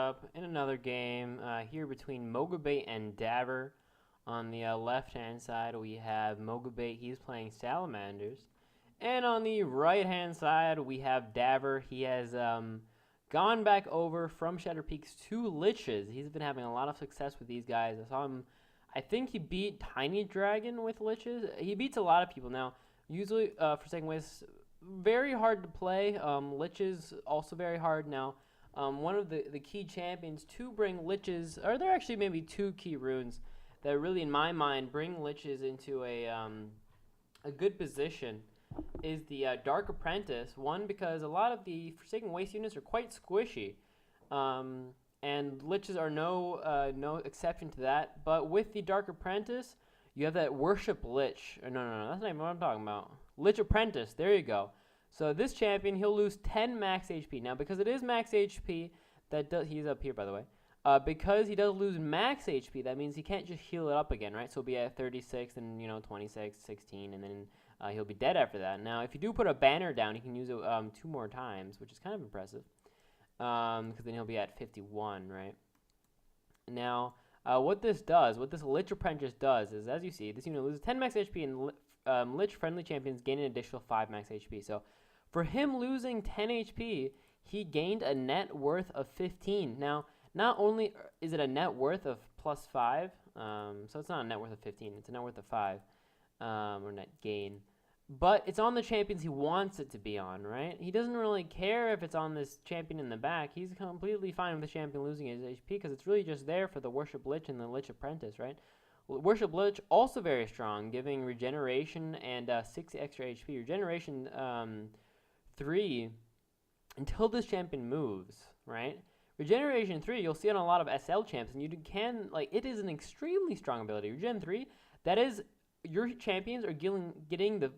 up in another game here between MogaBait and Davre. On the left-hand side, we have MogaBait. He's playing Salamanders. And on the right-hand side, we have Davre. He has gone back over from Shadow Peaks to Liches. He's been having a lot of success with these guys. I saw him, I think he beat Tiny Dragon with Liches. He beats a lot of people now. Usually, for second ways, very hard to play. Liches, also very hard now. One of the key champions to bring Liches, or there are actually maybe two key runes that really, in my mind, bring Liches into a good position, is the Dark Apprentice. One, because a lot of the Forsaken Waste units are quite squishy, and Liches are no exception to that. But with the Dark Apprentice, you have that Worship Lich. No, that's not even what I'm talking about. Lich Apprentice, there you go. So this champion, he'll lose 10 max HP. Now, because it is max HP, he's up here, by the way. Because he does lose max HP, that means he can't just heal it up again, right? So he'll be at 36 and, 26, 16, and then he'll be dead after that. Now, if you do put a banner down, he can use it 2 more times, which is kind of impressive. Because then he'll be at 51, right? Now, what this Lich Apprentice does is, as you see, this unit loses 10 max HP, and Lich-friendly champions gain an additional 5 max HP. So, for him losing 10 HP, he gained a net worth of 15. Now, not only is it a net worth of plus 5, so it's not a net worth of 15, it's a net worth of 5, or net gain, but it's on the champions he wants it to be on, right? He doesn't really care if it's on this champion in the back. He's completely fine with the champion losing his HP because it's really just there for the Worship Lich and the Lich Apprentice, right? Worship Lich, also very strong, giving regeneration and 6 extra HP. Regeneration 3 until this champion moves, right? Regeneration 3, you'll see on a lot of SL champs, and it is an extremely strong ability. Regen 3, that is, your champions are getting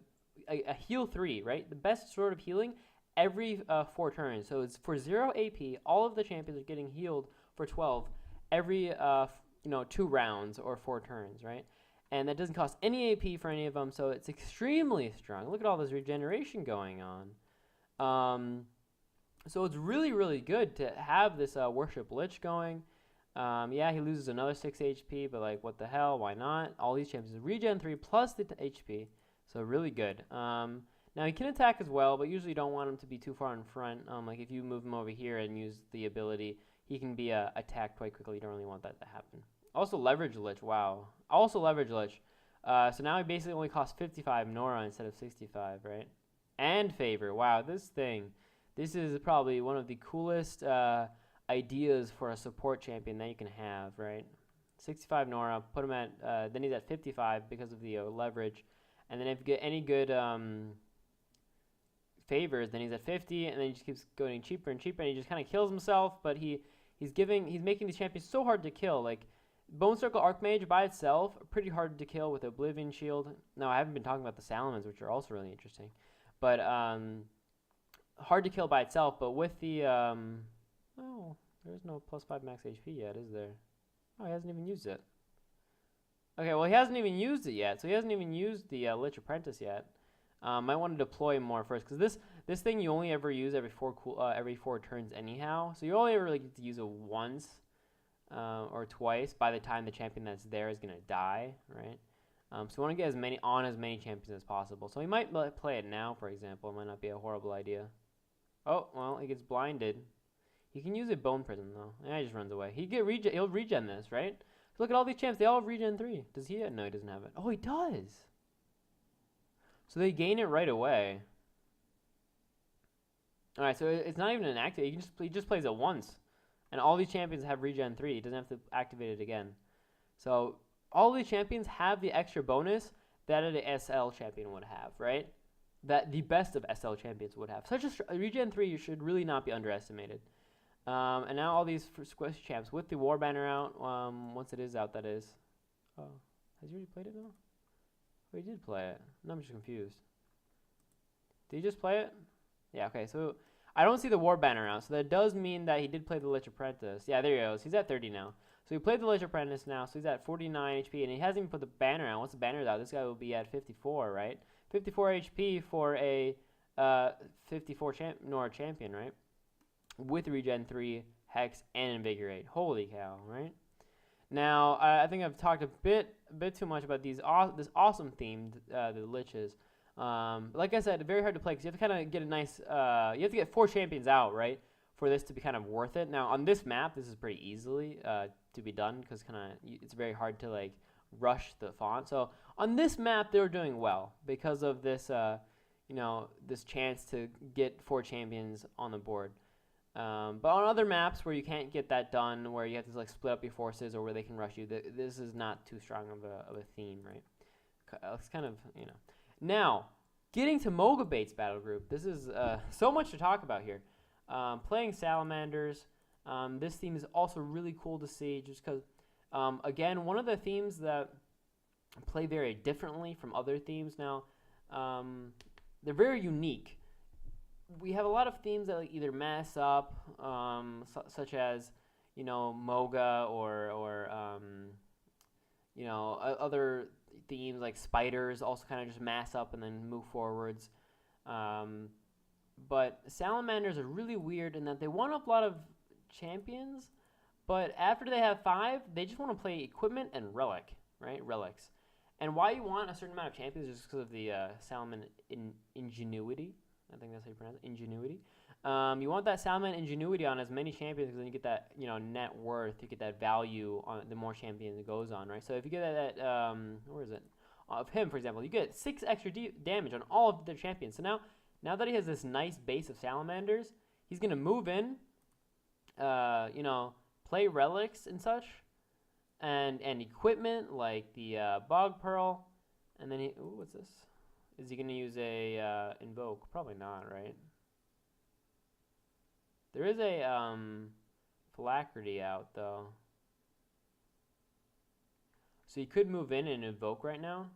a heal 3, right? The best sort of healing every 4 turns. So it's for 0 AP, all of the champions are getting healed for 12 every 2 rounds or 4 turns, right? And that doesn't cost any AP for any of them, so it's extremely strong. Look at all this regeneration going on. So it's really, really good to have this Worship Lich going. Yeah, he loses another 6 HP, but what the hell? Why not? All these champions regen 3 plus the HP, so really good. Now he can attack as well, but usually you don't want him to be too far in front. If you move him over here and use the ability, he can be attacked quite quickly. You don't really want that to happen. Also leverage Lich. Wow. Also leverage Lich. So now he basically only costs 55 Nora instead of 65, right? And favor. Wow, this is probably one of the coolest ideas for a support champion that you can have, right? 65 Nora, put him at, then he's at 55 because of the leverage. And then if you get any good favors, then he's at 50, and then he just keeps going cheaper and cheaper, and he just kind of kills himself, but he's making these champions so hard to kill. Bone Circle Archmage by itself, pretty hard to kill with Oblivion Shield. Now, I haven't been talking about the Salamans, which are also really interesting. But, hard to kill by itself, but with the, oh, there's no plus 5 max HP yet, is there? Oh, he hasn't even used it. Okay, well, he hasn't even used it yet, so he hasn't even used the Lich Apprentice yet. Might want to deploy more first, because this thing you only ever use every 4 turns anyhow, so you only ever really get to use it once or twice by the time the champion that's there is going to die, right? So you want to get as many champions as possible. So he might play it now, for example. It might not be a horrible idea. Oh, well, he gets blinded. He can use a Bone Prison, though. Yeah, he just runs away. He'll regen this, right? So look at all these champs. They all have regen 3. Does he? No, he doesn't have it. Oh, he does. So they gain it right away. All right, so it's not even an activate. He just plays it once. And all these champions have regen 3. He doesn't have to activate it again. So all these champions have the extra bonus that an SL champion would have, right? That the best of SL champions would have. Such a regen 3 should really not be underestimated. And now all these squish champs with the war banner out, once it is out, that is. Oh, has he already played it now? Oh, he did play it. No, I'm just confused. Did he just play it? Yeah, okay, so I don't see the war banner out, so that does mean that he did play the Lich Apprentice. Yeah, there he goes. He's at 30 now. So he played the Lich Apprentice now, so he's at 49 HP, and he hasn't even put the banner out. Once the banner's out, this guy will be at 54, right? 54 HP for a 54 Nora champion, right? With regen 3, Hex, and Invigorate. Holy cow, right? Now, I think I've talked a bit too much about this awesome theme, the Liches. Like I said, very hard to play because you have to kind of get a nice, you have to get 4 champions out, right, for this to be kind of worth it. Now, on this map, this is pretty easily to be done because it's very hard to, like, rush the font. So, on this map, they were doing well because of this, this chance to get 4 champions on the board. But on other maps where you can't get that done, where you have to like split up your forces or where they can rush you, this is not too strong of a theme, right? It's kind of, Now, getting to MogaBait's battle group, this is so much to talk about here. Playing Salamanders, this theme is also really cool to see just because, again, one of the themes that play very differently from other themes now, they're very unique. We have a lot of themes that like either mess up, such as, Moga or other themes like spiders also kind of just mass up and then move forwards. But salamanders are really weird in that they want up a lot of champions, but after they have 5, they just want to play equipment and relic, right? Relics. And why you want a certain amount of champions is just because of the Salaman ingenuity. I think that's how you pronounce it, ingenuity. You want that Salaman ingenuity on as many champions because then you get that, net worth. You get that value on the more champions it goes on, right? So if you get that, where is it? Of him, for example, you get 6 extra damage on all of their champions. So now that he has this nice base of salamanders, he's gonna move in, play relics and such, and equipment like the bog pearl, and then what's this? Is he going to use a invoke? Probably not, right? There is a Phylactery out, though. So he could move in and invoke right now.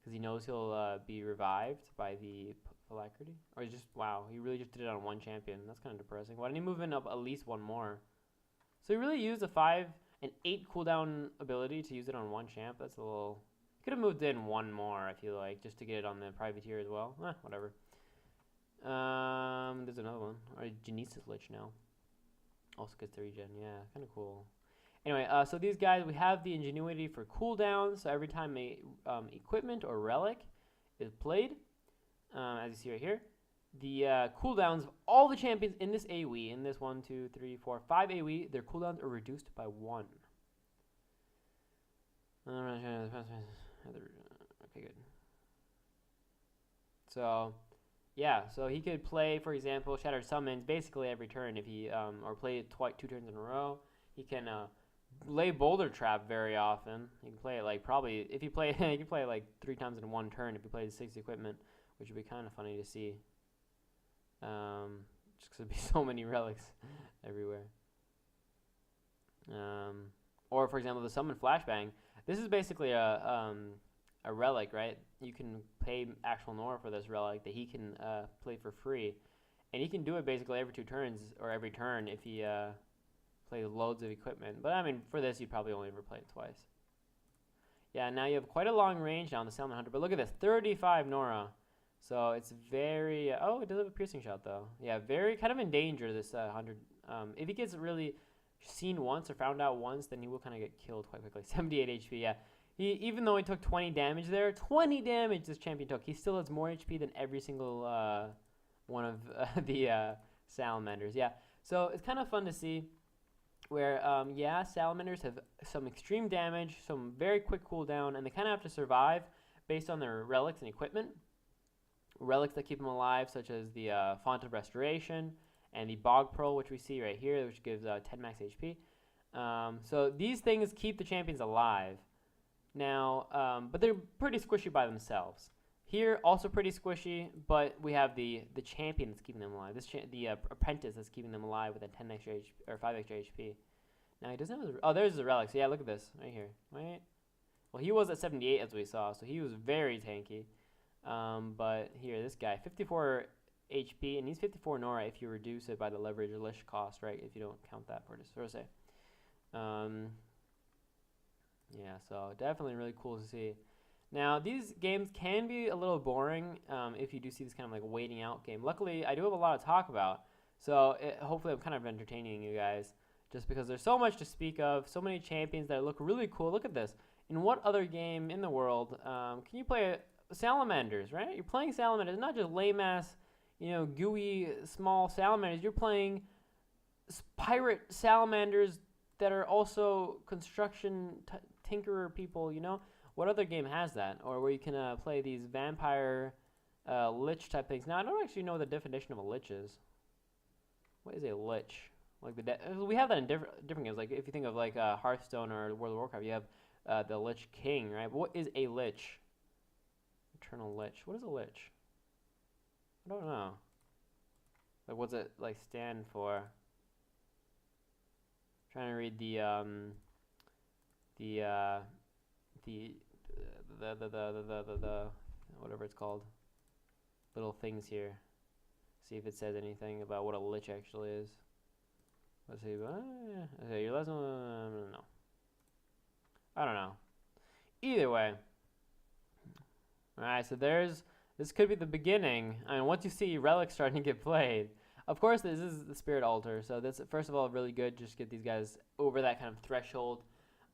Because he knows he'll be revived by the Phylactery. Or he's just, wow, he really just did it on 1 champion. That's kind of depressing. Why didn't he move in up at least 1 more? So he really used a 5 and 8 cooldown ability to use it on 1 champ. That's a little... Could have moved in 1 more, I feel like, just to get it on the privateer as well. Whatever. There's another one. Or Genesis Lich now. Also gets the regen. Yeah, kind of cool. Anyway, so these guys, we have the ingenuity for cooldown. So every time a equipment or relic is played, as you see right here, the cooldowns of all the champions in this AoE, in this 1, 2, 3, 4, 5 AoE, their cooldowns are reduced by 1. Okay, good. So, yeah, so he could play, for example, Shattered Summons basically every turn if he, or play it 2 turns in a row. He can lay Boulder Trap very often. He can play it like probably, if you play, he can play it like 3 times in 1 turn if he plays 6 equipment, which would be kind of funny to see. Just because there'd be so many relics everywhere. Or, for example, the Summon Flashbang. This is basically a relic, right? You can pay actual Nora for this relic that he can play for free. And he can do it basically every 2 turns or every turn if he plays loads of equipment. But, I mean, for this, you'd probably only ever play it twice. Yeah, now you have quite a long range now on the Salmon Hunter. But look at this, 35 Nora. So it's very... oh, it does have a piercing shot, though. Yeah, very kind of in danger, this 100. If he gets really... seen once or found out once, then he will kind of get killed quite quickly. 78 HP, yeah. Even though he took 20 damage there, 20 damage this champion took. He still has more HP than every single one of the salamanders. Yeah, so it's kind of fun to see where, salamanders have some extreme damage, some very quick cooldown, and they kind of have to survive based on their relics and equipment. Relics that keep them alive, such as the Font of Restoration, and the Bog Pearl, which we see right here, which gives 10 max HP. So these things keep the champions alive. Now, but they're pretty squishy by themselves. Here, also pretty squishy, but we have the champion that's keeping them alive. The apprentice that's keeping them alive with a 10 extra HP, or 5 extra HP. Now he doesn't have. Oh, there's the relic. So yeah, look at this right here. Right. Well, he was at 78 as we saw, so he was very tanky. But here, this guy, 54 HP, and he's 54 Nora if you reduce it by the leverage or Lich cost, right? If you don't count that for this, say. Yeah, so definitely really cool to see. Now, these games can be a little boring if you do see this kind of like waiting out game. Luckily, I do have a lot to talk about. So hopefully I'm kind of entertaining you guys, just because there's so much to speak of, so many champions that look really cool. Look at this. In what other game in the world can you play salamanders, right? You're playing salamanders, not just lame-ass, gooey, small salamanders. You're playing pirate salamanders that are also construction tinkerer people, What other game has that? Or where you can play these vampire lich type things. Now, I don't actually know what the definition of a lich is. What is a lich? Like we have that in different games. Like if you think of like Hearthstone or World of Warcraft, you have the Lich King, right? But what is a lich? Eternal lich. What is a lich? I don't know. Like what's it like stand for? I'm trying to read the whatever it's called, little things here. See if it says anything about what a lich actually is. Let's see. Okay, your lesson. No. I don't know. Either way. Alright, so this could be the beginning. I mean, once you see relics starting to get played. Of course, this is the Spirit Altar, so that's, first of all, really good. Just get these guys over that kind of threshold.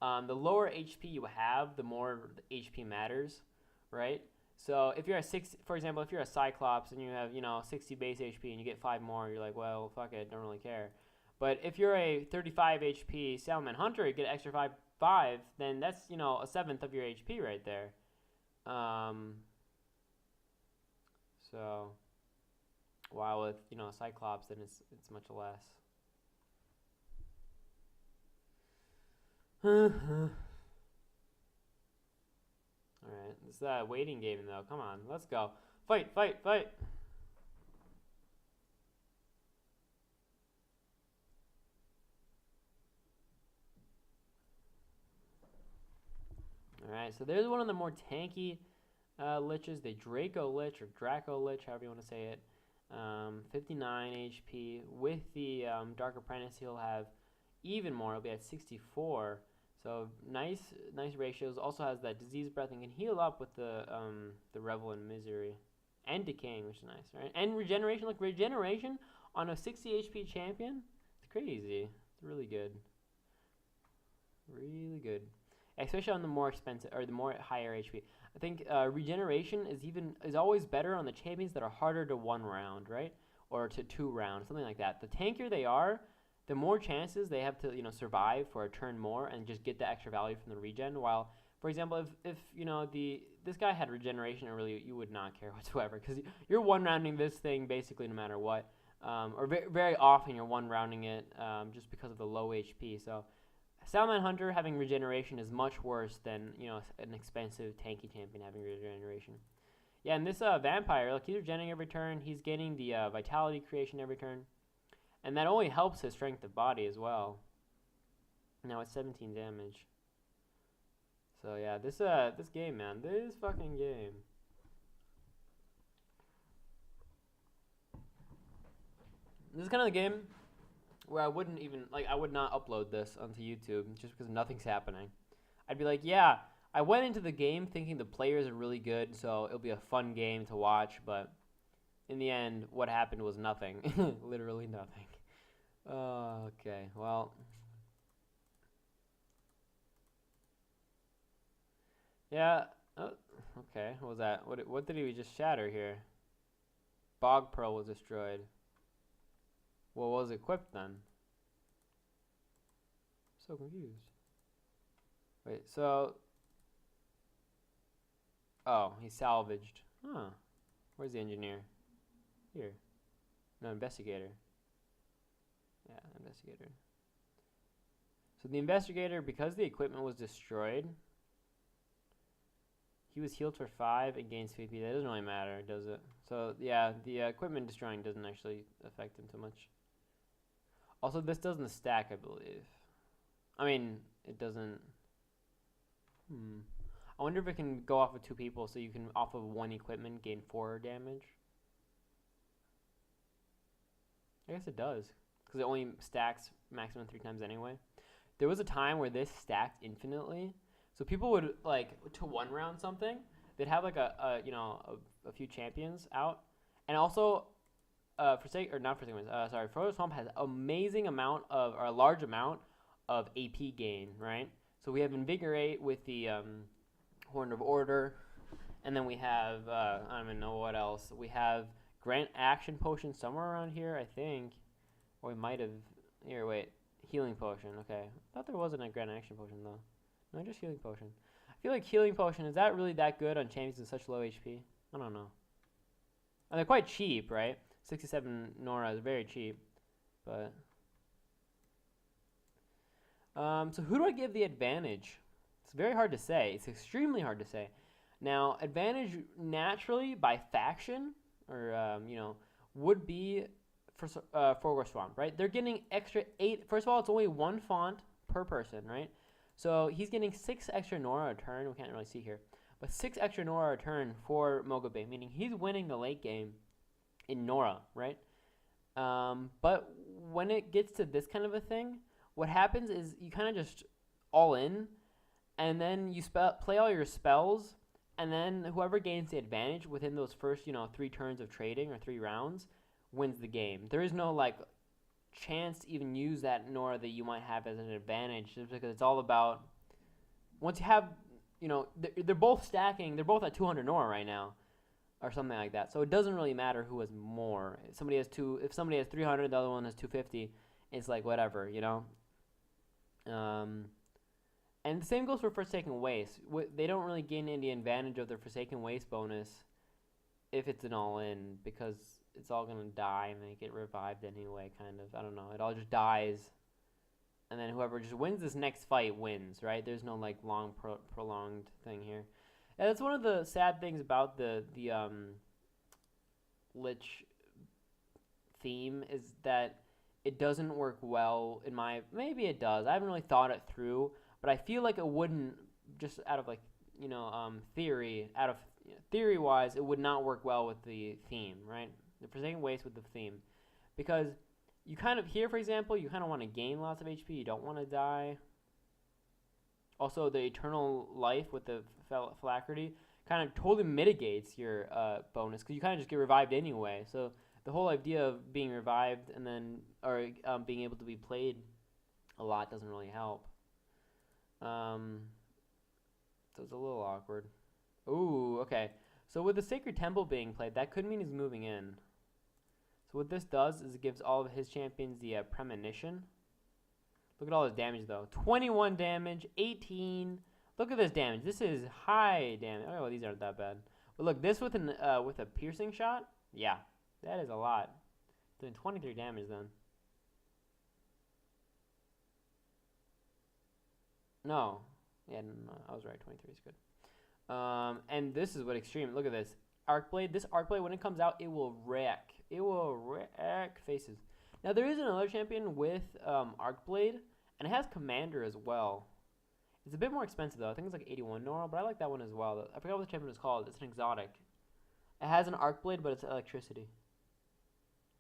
The lower HP you have, the more the HP matters, right? So if you're a 6, for example, if you're a Cyclops and you have, 60 base HP and you get 5 more, you're like, well, fuck it, don't really care. But if you're a 35 HP Salaman Hunter, you get an extra 5, then that's, a 1/7 of your HP right there. So, while with, Cyclops, then it's much less. Alright, this is a waiting game though. Come on, let's go. Fight, fight, fight! Alright, so there's one of the more tanky liches, the Draco Lich or Draco Lich, however you want to say it. 59 HP. With the Dark Apprentice, he'll have even more. He'll be at 64. So nice ratios. Also has that disease breath and can heal up with the Revel in Misery and Decaying, which is nice, right? And regeneration. Look, regeneration on a 60 HP champion. It's crazy. It's really good. Really good. Especially on the more expensive or the more higher HP. I think regeneration is always better on the champions that are harder to 1 round, right? Or to 2 rounds, something like that. The tankier they are, the more chances they have to survive for a turn more and just get the extra value from the regen. While, for example, if this guy had regeneration, really you would not care whatsoever because you're 1 rounding this thing basically no matter what, or very often you're 1 rounding it just because of the low HP. So Salaman Hunter having regeneration is much worse than an expensive tanky champion having regeneration. Yeah, and this vampire, look, he's regenerating every turn. He's getting the vitality creation every turn, and that only helps his strength of body as well. Now it's 17 damage. So yeah, this game, man, this fucking game. This is kind of the game where I would not upload this onto YouTube just because nothing's happening. I'd be like, yeah, I went into the game thinking the players are really good, so it'll be a fun game to watch, but in the end, what happened was nothing. Literally nothing. Okay, well. Yeah, okay, what was that? What did he just shatter here? Bog Pearl was destroyed. What was equipped then? So confused. Wait, so... Oh, he salvaged. Huh. Where's the engineer? Here. No, investigator. Yeah, investigator. So the investigator, because the equipment was destroyed, he was healed for 5 and gains VP. That doesn't really matter, does it? So, yeah, the equipment destroying doesn't actually affect him too much. Also, this doesn't stack, I believe. I mean, it doesn't... I wonder if it can go off of 2 people, so you can, off of 1 equipment, gain 4 damage. I guess it does, because it only stacks maximum 3 times anyway. There was a time where this stacked infinitely, so people would, like, to 1 round something, they'd have, like, a few champions out, and also... Frozen Swamp has amazing amount of, or a large amount of AP gain, right? So we have Invigorate with the Horn of Order, and then we have, I don't even know what else. We have Grant Action Potion somewhere around here, I think. Or we might have, here, wait, Healing Potion, okay. I thought there wasn't a Grant Action Potion, though. No, just Healing Potion. I feel like Healing Potion, is that really that good on champions with such low HP? I don't know. And they're quite cheap, right? 67 Nora is very cheap, but... so who do I give the advantage? It's very hard to say. It's extremely hard to say. Now, advantage naturally by faction, or, you know, would be for Forgor Swamp, right? They're getting extra 8. First of all, it's only 1 font per person, right? So he's getting 6 extra Nora a turn. We can't really see here. But 6 extra Nora a turn for MogaBait, meaning he's winning the late game in Nora, right? But when it gets to this kind of a thing, what happens is you kind of just all in, and then you play all your spells, and then whoever gains the advantage within those first, you know, 3 turns of trading or 3 rounds wins the game. There is no, like, chance to even use that Nora that you might have as an advantage, just because it's all about, once you have, you know, they're both stacking, they're both at 200 Nora right now, or something like that. So it doesn't really matter who has more. If somebody has 300, the other one has 250, it's like whatever, you know. And the same goes for Forsaken Waste. They don't really gain any advantage of their Forsaken Waste bonus if it's an all-in, because it's all going to die and they get revived anyway, kind of. I don't know. It all just dies. And then whoever just wins this next fight wins, right? There's no, like, long, prolonged thing here. And that's one of the sad things about the Lich theme, is that it doesn't work well in my... Maybe it does. I haven't really thought it through, but I feel like it wouldn't, just out of, like, you know, theory-wise, it would not work well with the theme, right? The Forsaken Waste with the theme. Because you kind of, here, for example, you kind of want to gain lots of HP. You don't want to die. Also, the Eternal Life with the Phylactery kind of totally mitigates your bonus, because you kind of just get revived anyway. So the whole idea of being revived and then, or being able to be played a lot doesn't really help. So it's a little awkward. Ooh, okay. So with the Sacred Temple being played, that could mean he's moving in. So what this does is it gives all of his champions the Premonition. Look at all his damage, though. 21 damage, 18. Look at this damage. This is high damage. Oh, well, these aren't that bad. But look, this with a piercing shot, yeah, that is a lot. Doing 23 damage then. No. Yeah, no, I was right. 23 is good. And this is what extreme. Look at this. Arcblade. This Arcblade, when it comes out, it will wreck. It will wreck faces. Now, there is another champion with Arcblade, and it has Commander as well. It's a bit more expensive, though. I think it's like 81 Nora, but I like that one as well. I forgot what the champion is called. It's an exotic. It has an Arcblade, but it's electricity.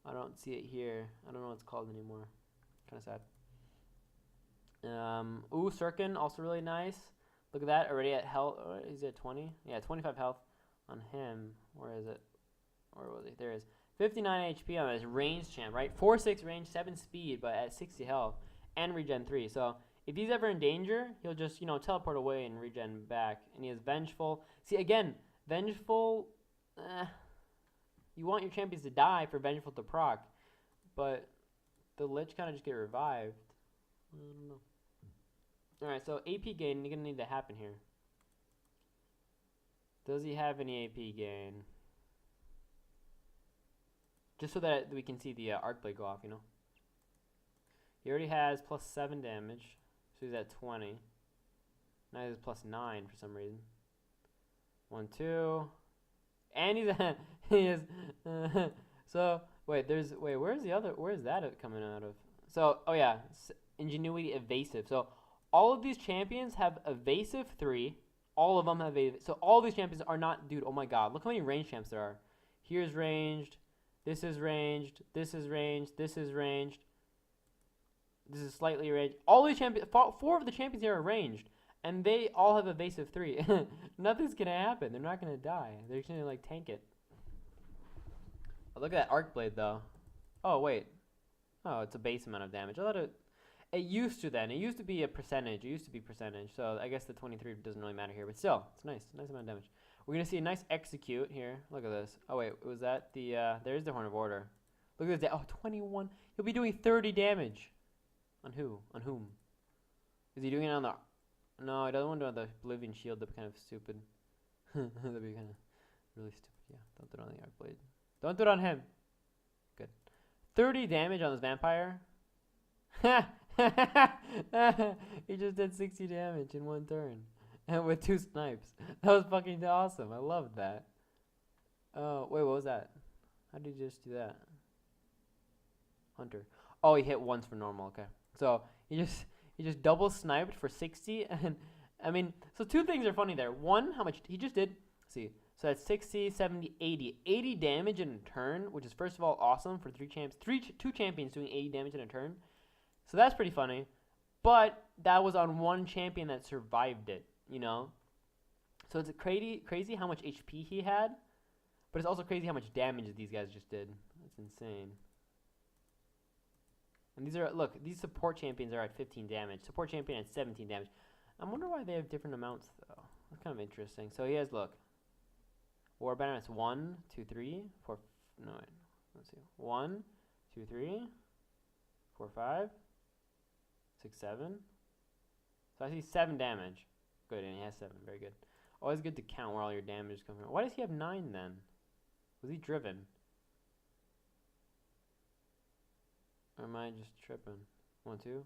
I don't see it here. I don't know what it's called anymore. Kind of sad. Ooh, Sirkin, also really nice. Look at that, already at health. Is it 20? Yeah, 25 health on him. Where is it? Where was he? There it is. 59 HP on his range champ, right? 4-6 range, 7 speed, but at 60 health, and regen 3. So if he's ever in danger, he'll just, you know, teleport away and regen back. And he is Vengeful. See, again, Vengeful, you want your champions to die for Vengeful to proc, but the Lich kind of just get revived. I don't know. Alright, so AP gain is going to need to happen here. Does he have any AP gain? Just so that we can see the Arcblade go off, you know. He already has plus 7 damage, so he's at 20. Now he's plus 9 for some reason. 1, 2. And he's at, he is, so, wait, where's the other, where's that coming out of? So, oh yeah, Ingenuity, Evasive. So, all of these champions have Evasive 3. All of them have Evasive. So, all these champions are not, dude, oh my god, look how many ranged champs there are. Here's ranged. This is ranged. This is ranged. This is ranged. This is slightly ranged. All these champions, 4 of the champions here are ranged. And they all have Evasive 3. Nothing's going to happen. They're not going to die. They're just going to, like, tank it. look at that arc blade though. Oh wait. Oh, it's a base amount of damage. I thought it used to then. It used to be a percentage. It used to be percentage. So I guess the 23 doesn't really matter here, but still, it's nice. Nice amount of damage. We're gonna see a nice execute here. Look at this. Oh wait, was that the there's the Horn of Order. Look at this. Oh, 21. He'll be doing 30 damage. On who? On whom? Is he doing it on the... No, he doesn't want to do it on the Oblivion Shield. That'd be kind of stupid. That'd be kind of really stupid. Yeah, don't do it on the Arc Blade. Don't do it on him. Good. 30 damage on this vampire. He just did 60 damage in one turn. And with 2 snipes. That was fucking awesome. I loved that. Oh, wait, what was that? How did you just do that? Hunter. Oh, he hit once for normal. Okay. So, he just double sniped for 60. And, I mean, so 2 things are funny there. One, how much he just did. Let's see. So that's 60, 70, 80. 80 damage in a turn, which is, first of all, awesome for 2 champions doing 80 damage in a turn. So that's pretty funny. But that was on 1 champion that survived it, you know? So it's crazy how much HP he had. But it's also crazy how much damage these guys just did. That's insane. And these are, look, these support champions are at 15 damage. Support champion at 17 damage. I wonder why they have different amounts, though. That's kind of interesting. So he has, look. War Banner, it's 1, 2, 3, 4, no, wait. Let's see. 1, 2, 3, 4, 5, 6, 7. So I see 7 damage. Good, and he has 7. Very good. Always good to count where all your damage is coming from. Why does he have 9 then? Was he driven? Or am I just tripping? 1, 2,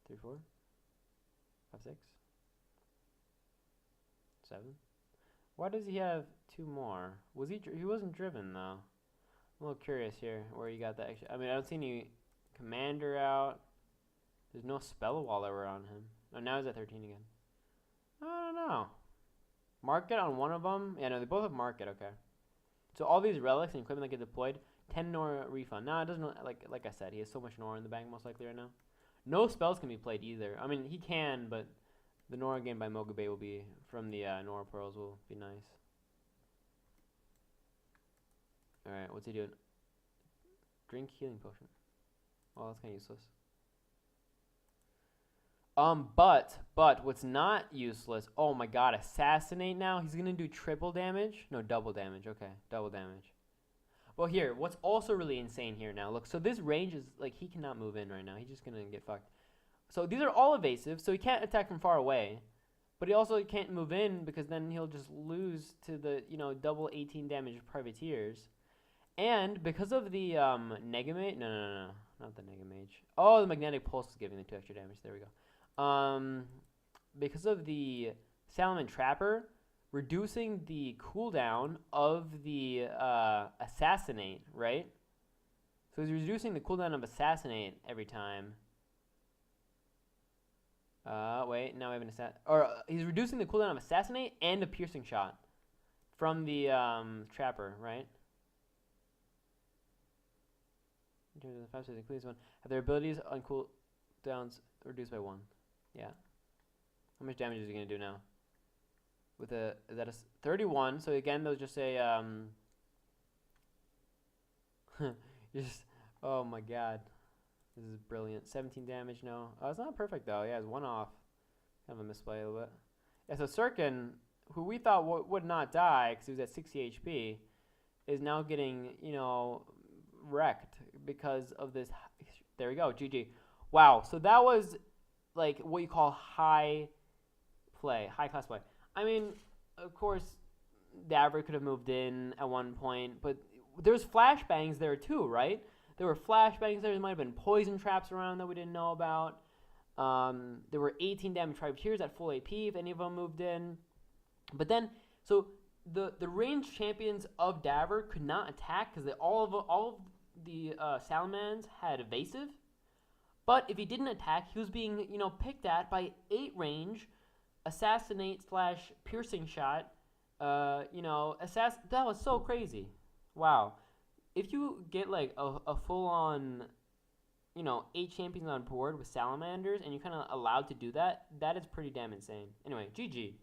3, 4, 5, 6, 7. Why does he have 2 more? Was he wasn't driven though. I'm a little curious here where you got that extra. I mean, I don't see any commander out. There's no spell wall that were on him. Oh, now he's at 13 again. I don't know. Market on one of them. Yeah, no, they both have market. Okay. So all these relics and equipment that get deployed, 10 Nora refund. No, it doesn't. Like I said, he has so much Nora in the bank most likely right now. No spells can be played either. I mean, he can, but the Nora game by MogaBait will be from the Nora Pearls will be nice. All right, what's he doing? Drink healing potion. Well, that's kind of useless. But what's not useless? Oh my God, assassinate now. He's gonna do triple damage. No, double damage. Okay, double damage. Well, here, what's also really insane here now? Look, so this range is like he cannot move in right now. He's just gonna get fucked. So these are all evasive, so he can't attack from far away, but he also can't move in because then he'll just lose to the double 18 damage privateers. And because of the Negamage, no, not the Negamage. Oh, the magnetic pulse is giving the 2 extra damage. There we go. Because of the Salaman Trapper, reducing the cooldown of the Assassinate, right? So he's reducing the cooldown of Assassinate every time. Wait, now we have an he's reducing the cooldown of Assassinate and a piercing shot from the Trapper, right? In terms of the 5 seconds, please one have their abilities on cooldowns reduced by 1. Yeah. How much damage is he gonna do now? With is that a 31? So again, they'll just say just oh my God, this is brilliant. 17 damage. No, oh, it's not perfect though. Yeah, it's 1 off. Kind of a misplay a little bit. Yeah, so Sirkin, who we thought would not die because he was at 60 HP, is now getting wrecked because of this. There we go. GG. Wow. So that was like what you call high class play. I mean, of course, Davre could have moved in at one point, but there's flashbangs there too, right? There were flashbangs there. There might have been poison traps around that we didn't know about. There were 18 damage privateers at full AP if any of them moved in. But then, so the ranged champions of Davre could not attack because all of the Salamans had evasive. But if he didn't attack, he was being picked at by 8 range, assassinate / piercing shot. That was so crazy. Wow. If you get like a full on 8 champions on board with salamanders and you're kind of allowed to do that, that is pretty damn insane. Anyway, GG.